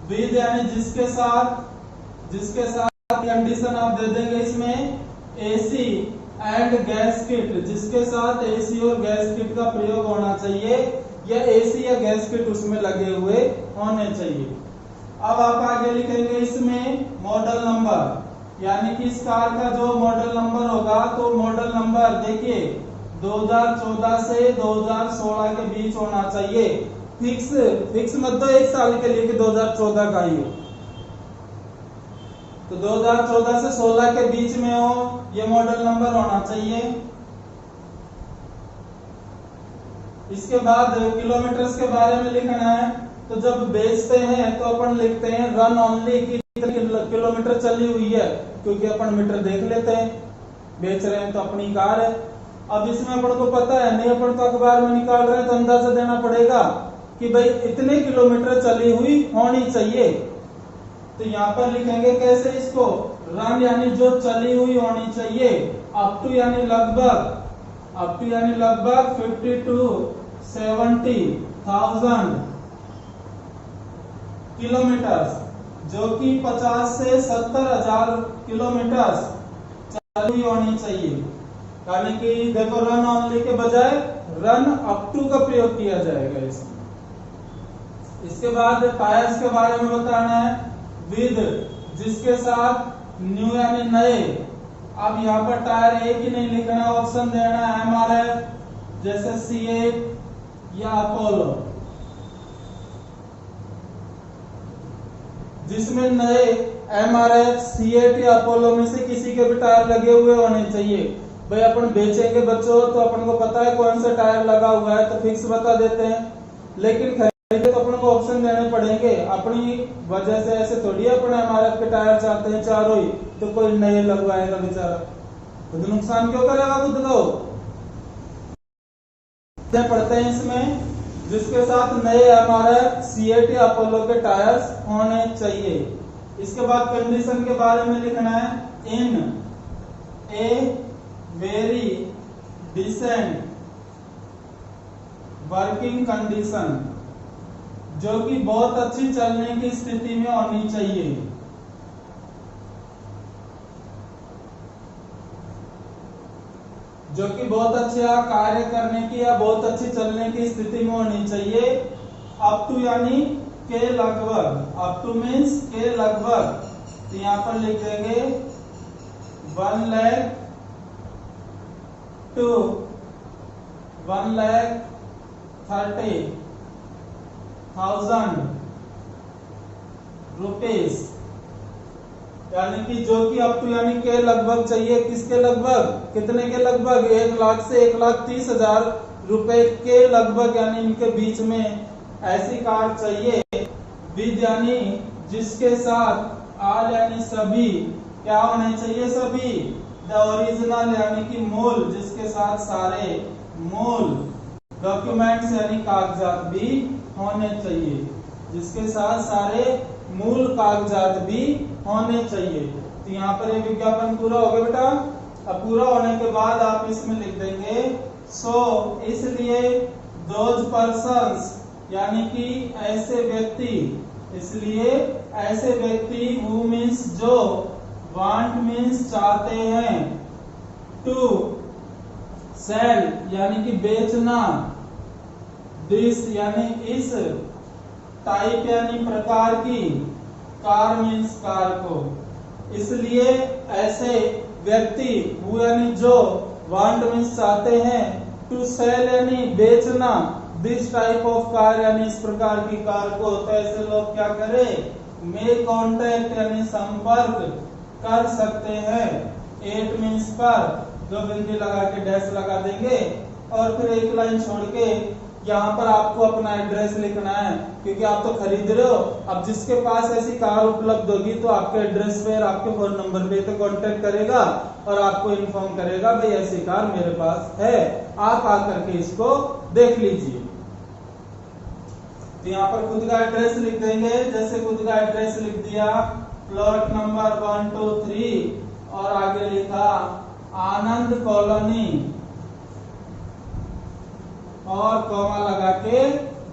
विद यानी जिसके साथ, जिसके साथ कंडीशन आप दे देंगे इसमें एसी एंड गैस किट, जिसके साथ एसी और गैस किट का प्रयोग होना चाहिए, या एसी या गैस किट उसमें लगे हुए होने चाहिए। अब आप आगे लिखेंगे इसमें मॉडल नंबर, यानी कि इस कार का जो मॉडल नंबर होगा, तो मॉडल नंबर देखिए 2014 से 2016 के बीच होना चाहिए। फिक्स मत दो एक साल के लिए कि 2014 का ही हो, तो 2014 से 16 के बीच में हो, ये मॉडल नंबर होना चाहिए। इसके बाद किलोमीटर्स के बारे में लिखना है। तो जब बेचते हैं तो अपन लिखते हैं रन ओनली, की किलोमीटर चली हुई है, क्योंकि अपन मीटर देख लेते हैं, बेच रहे हैं तो अपनी कार है। अब इसमें अपन को पता है नहीं, अपन तो अखबार में निकाल रहे हैं तो अंदाजा देना पड़ेगा कि भाई इतने किलोमीटर चली हुई होनी चाहिए। तो यहाँ पर लिखेंगे कैसे इसको, रन यानी जो चली हुई होनी चाहिए, अप टू यानी लगभग, अप टू यानी लगभग 50 to 70,000 किलोमीटर्स, जो कि 50 से 70,000 किलोमीटर्स चली होनी चाहिए। यानी कि देखो रन ओनली के बजाय रन अप टू का प्रयोग किया जाएगा इसमें। इसके बाद टायर्स के बारे में बताना है, विद जिसके साथ, न्यू यानी नए। अब यहाँ पर टायर एक ही नहीं लिखना, ऑप्शन देना है एमआरएफ, जैसे C8 या अपोलो, जिसमें नए एमआरएफ, C8 या अपोलो में से किसी के भी टायर लगे हुए होने चाहिए। भाई अपन बेचेंगे बच्चों तो अपन को पता है कौन सा टायर लगा हुआ है, तो फिक्स बता देते हैं, लेकिन खरीदे तो अपन को ऑप्शन देने पड़ेंगे। अपनी वजह से ऐसे थोड़ी अपन एमआरएफ के टायर चाहते हैं चारों ही, तो कोई नए लगवाएगा बेचारा, तो नुकसान क्यों करेगा खुद को। पढ़ते हैं इसमें जिसके साथ नए एमआरएफ, C8 या अपोलो के टायर्स होने चाहिए। इसके बाद कंडीशन के बारे में लिखना है, in a very decent working condition, जो कि बहुत अच्छी चलने की स्थिति में होनी चाहिए। जो कि बहुत अच्छा कार्य करने की या बहुत अच्छी चलने की स्थिति में होनी चाहिए। अप टू यानी के लगभग, अप टू मीन्स के लगभग, तो यहां पर लिख देंगे 1,00,000 to 1,30,000 रुपीज, यानी कि जो कि अप टू यानी के लगभग चाहिए। किसके लगभग, कितने के लगभग, 1,00,000 से 1,30,000 रुपए के लगभग, यानी इनके बीच में ऐसी कार चाहिए। विद यानी जिसके साथ, आल यानी सभी, क्या होने चाहिए सभी, द ओरिजिनल यानी कि मूल, जिसके साथ सारे मूल, डॉक्यूमेंट्स यानी कागजात भी होने चाहिए, जिसके साथ सारे मूल कागजात भी होने चाहिए। तो यहाँ पर ये विज्ञापन पूरा हो गया बेटा। अब पूरा होने के बाद आप इसमें लिख देंगे सो, इसलिए दोज पर्सन्स यानी कि ऐसे व्यक्ति, इसलिए ऐसे व्यक्ति who means जो, want means चाहते हैं, to sell यानी कि बेचना, this यानी इस, टाइप यानी प्रकार की, कार मीन्स कार को। इसलिए ऐसे व्यक्ति who यानी जो, want मीन्स चाहते हैं, to sell यानी बेचना, दिस टाइप ऑफ कार यानी इस प्रकार की कार को, तो ऐसे लोग क्या करें, मे कॉन्टेक्ट यानी संपर्क कर सकते हैं, एट मीन्स पर, दो बिंदी लगा के डैश लगा देंगे और फिर एक लाइन छोड़ के यहाँ पर आपको अपना एड्रेस लिखना है, क्योंकि आप तो खरीद रहे हो। अब जिसके पास ऐसी कार उपलब्ध होगी तो आपके एड्रेस पे और आपके फोन नंबर पे तो कांटेक्ट करेगा और आपको इन्फॉर्म करेगा भाई ऐसी कार मेरे पास है, आप आकर के इसको देख लीजिए। तो यहाँ पर खुद का एड्रेस लिख देंगे, जैसे खुद का एड्रेस लिख दिया, प्लॉट नंबर 1 2 3 और आगे लिखा आनंद कॉलोनी और कॉमा लगा के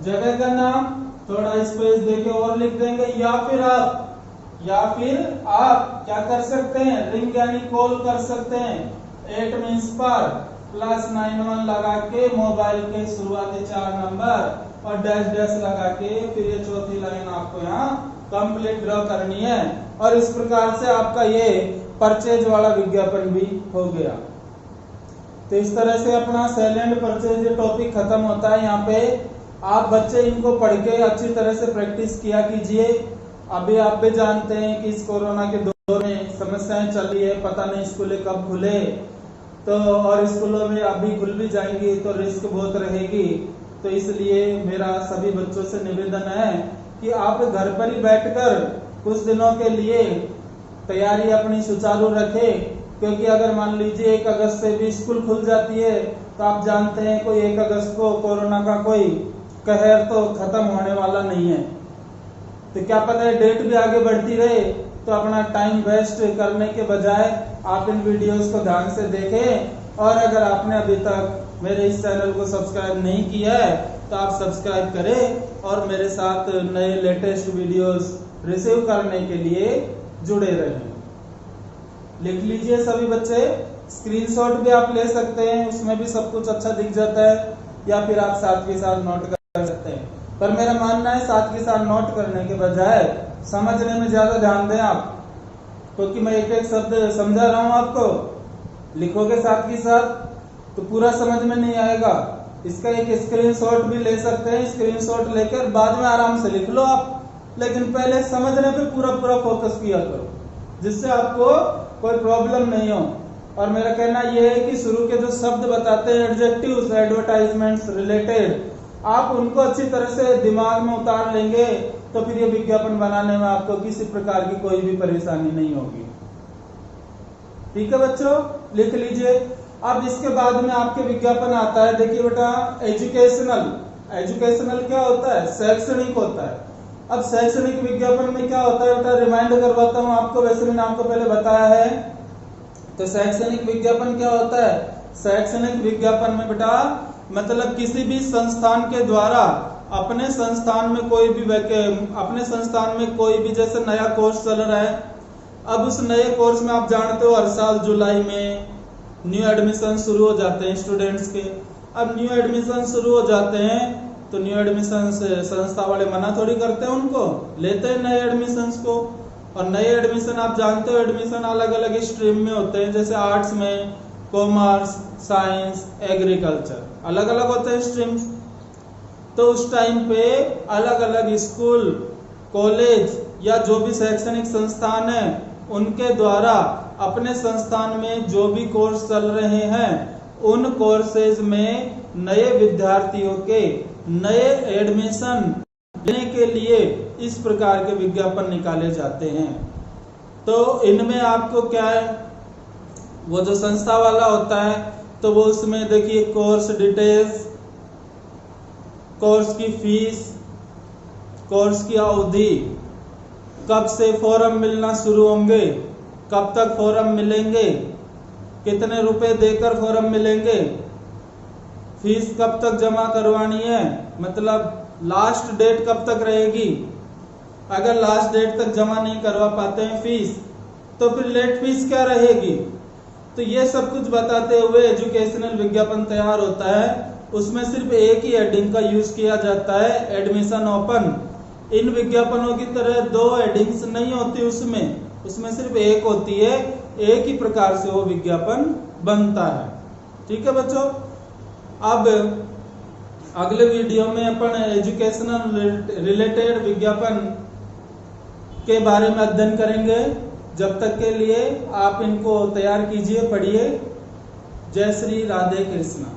जगह का नाम, थोड़ा स्पेस देके और लिख देंगे, या फिर आप क्या कर सकते हैं, रिंग यानी कॉल कर सकते हैं, 8 मीन्स पर +91 लगा के मोबाइल के शुरुआती 4 नंबर और डैश डैश लगा के फिर ये चौथी लाइन आपको यहाँ कंप्लीट ड्रॉ करनी है। और इस प्रकार से आपका ये परचेज वाला विज्ञापन भी हो गया। तो इस तरह से अपना सेल एंड परचेज टॉपिक खत्म होता है। यहाँ पे आप बच्चे इनको पढ़ के अच्छी तरह से प्रैक्टिस किया कीजिए। अभी आप भी जानते हैं कि इस कोरोना के दौर में समस्याएं चल रही है, पता नहीं स्कूलें कब खुले, तो और स्कूलों में अभी खुल भी जाएंगी तो रिस्क बहुत रहेगी। तो इसलिए मेरा सभी बच्चों से निवेदन है कि आप घर पर ही बैठकर कुछ दिनों के लिए तैयारी अपनी सुचारू रखें, क्योंकि अगर मान लीजिए 1 अगस्त से भी स्कूल खुल जाती है तो आप जानते हैं कोई 1 अगस्त को कोरोना का कोई कहर तो खत्म होने वाला नहीं है। तो क्या पता है डेट भी आगे बढ़ती रहे, तो अपना टाइम वेस्ट करने के बजाय आप इन वीडियोस को ध्यान से देखें। और अगर आपने अभी तक मेरे इस चैनल को सब्सक्राइब नहीं किया है तो आप सब्सक्राइब करें और मेरे साथ नए लेटेस्ट वीडियोस रिसीव करने के लिए जुड़े रहें। लिख लीजिए सभी बच्चे, स्क्रीनशॉट भी आप ले सकते हैं, उसमें भी सब कुछ अच्छा दिख जाता है, या फिर आप साथ के साथ नोट कर सकते हैं। पर मेरा मानना है साथ के साथ नोट करने के बजाय समझने में ज्यादा ध्यान दें आप, क्योंकि मैं एक एक शब्द समझा रहा हूं आपको। लिखोगे साथ के साथ तो पूरा समझ में नहीं आएगा। इसका एक स्क्रीनशॉट भी ले सकते हैं, स्क्रीनशॉट लेकर बाद में आराम से लिख लो आप, लेकिन पहले समझने पे पूरा फोकस किया करो, जिससे आपको कोई प्रॉब्लम नहीं हो। और मेरा कहना यह है कि शुरू के जो शब्द बताते हैं एडजेक्टिव्स, एडवर्टाइजमेंट्स रिलेटेड, आप उनको अच्छी तरह से दिमाग में उतार लेंगे तो फिर ये विज्ञापन बनाने में आपको किसी प्रकार की कोई भी परेशानी नहीं होगी। ठीक है बच्चों, लिख लीजिए। अब इसके बाद में आपके विज्ञापन आता है, देखिए बेटा, एजुकेशनल। एजुकेशनल क्या होता है? शैक्षणिक होता है। अब शैक्षणिक विज्ञापन में क्या होता है बेटा, रिमाइंड करवाता हूं आपको, वैसे मैंने आपको पहले बताया है। तो शैक्षणिक विज्ञापन क्या होता है? शैक्षणिक विज्ञापन में बेटा मतलब किसी भी संस्थान के द्वारा अपने संस्थान में कोई भी जैसे नया कोर्स चल रहा है, अब उस नए कोर्स में आप जानते हो हर साल जुलाई में न्यू एडमिशन शुरू हो जाते हैं स्टूडेंट्स के। अब न्यू एडमिशन शुरू हो जाते हैं तो न्यू एडमिशन संस्था वाले मना थोड़ी करते हैं, उनको लेते हैं नए एडमिशन को। और नए एडमिशन आप जानते हो एडमिशन अलग अलग स्ट्रीम में होते हैं, जैसे आर्ट्स में, कॉमर्स, साइंस, एग्रीकल्चर, अलग अलग होते हैं स्ट्रीम्स। तो उस टाइम पे अलग अलग स्कूल, कॉलेज या जो भी शैक्षणिक संस्थान है उनके द्वारा अपने संस्थान में जो भी कोर्स चल रहे हैं उन कोर्सेज में नए विद्यार्थियों के नए एडमिशन लेने के लिए इस प्रकार के विज्ञापन निकाले जाते हैं। तो इनमें आपको क्या है, वो जो संस्था वाला होता है तो वो उसमें देखिए कोर्स डिटेल्स, कोर्स की फीस, कोर्स की अवधि, कब से फॉर्म मिलना शुरू होंगे, कब तक फॉर्म मिलेंगे, कितने रुपए देकर फॉर्म मिलेंगे, फीस कब तक जमा करवानी है, मतलब लास्ट डेट कब तक रहेगी? अगर लास्ट डेट तक जमा नहीं करवा पाते हैं फीस तो फिर लेट फीस क्या रहेगी? तो ये सब कुछ बताते हुए एजुकेशनल विज्ञापन तैयार होता है। उसमें सिर्फ एक ही हेडिंग का यूज किया जाता है, एडमिशन ओपन। इन विज्ञापनों की तरह दो हेडिंग्स नहीं होती उसमें सिर्फ एक होती है। एक ही प्रकार से वो विज्ञापन बनता है। ठीक है बच्चों, अब अगले वीडियो में अपन एजुकेशनल रिलेटेड विज्ञापन के बारे में अध्ययन करेंगे। जब तक के लिए आप इनको तैयार कीजिए, पढ़िए। जय श्री राधे कृष्णा।